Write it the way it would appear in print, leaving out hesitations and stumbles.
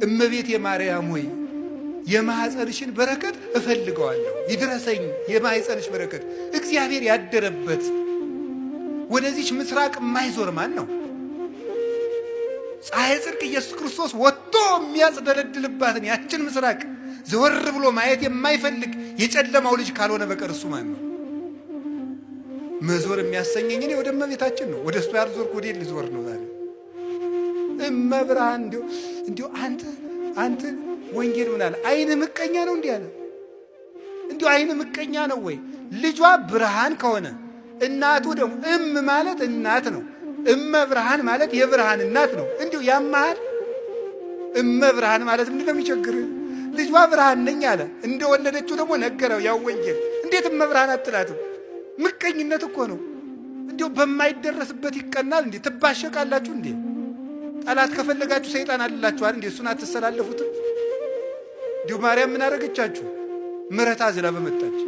እመቤቴ ማርያም ሆይ የማኅፀንሽን በረከት እፈልገዋለሁ፣ ይድረሰኝ የማኅፀንሽ በረከት። እግዚአብሔር ያደረበት ወደዚች ምስራቅ የማይዞር ማን ነው? ፀሐይ ጽድቅ ኢየሱስ ክርስቶስ ወጥቶ የሚያጽደለድልባትን ያችን ምስራቅ ዘወር ብሎ ማየት የማይፈልግ የጨለማው ልጅ ካልሆነ በቀር እሱ ማን ነው? መዞር የሚያሰኘኝ እኔ ወደ እመቤታችን ነው። ወደ እሱ ያልዞርኩ ወዴት ልዞር ነው ዛሬ? እመብርሃን እንዲሁ አንተ ወንጌል ምን አለ? አይነ ምቀኛ ነው እንዲህ አለ። እንዲሁ አይነ ምቀኛ ነው ወይ? ልጇ ብርሃን ከሆነ እናቱ ደግሞ ማለት እናት ነው። እመብርሃን ማለት የብርሃን እናት ነው። እንዲሁ ያማሃል። እመብርሃን ማለት ምንድን ነው የሚቸግር? ልጇ ብርሃን ነኝ አለ። እንደወለደችው ደግሞ ነገረው ያው ወንጌል። እንዴት እመብርሃን አትላትም? ምቀኝነት እኮ ነው። እንዲሁ በማይደረስበት ይቀናል እንዴ? ትባሸቃላችሁ እንዴ? ጠላት ከፈለጋችሁ ሰይጣን አልላችኋል እንዴ? እሱን አትሰላለፉትም? እንዲሁ ማርያም ምን አደረገቻችሁ? ምሕረት አዝላ በመጣች